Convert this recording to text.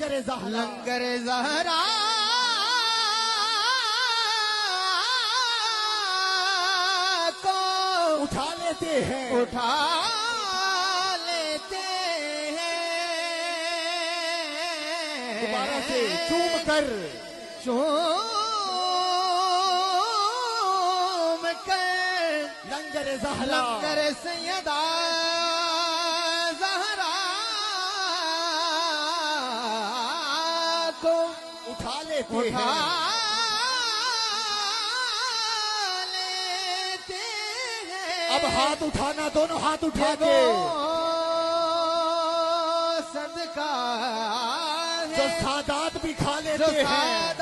लंगर ज़हरा को उठा लेते हैं, उठा लेते हैं। दोबारा से चूम कर लंगर ज़हरा, लंगर सैयदा ज़हरा को उठा लेते उठा हैं। लेते हैं। अब हाथ उठाना, दोनों हाथ उठा वो के सदका जो सादात भी खा लेते हैं।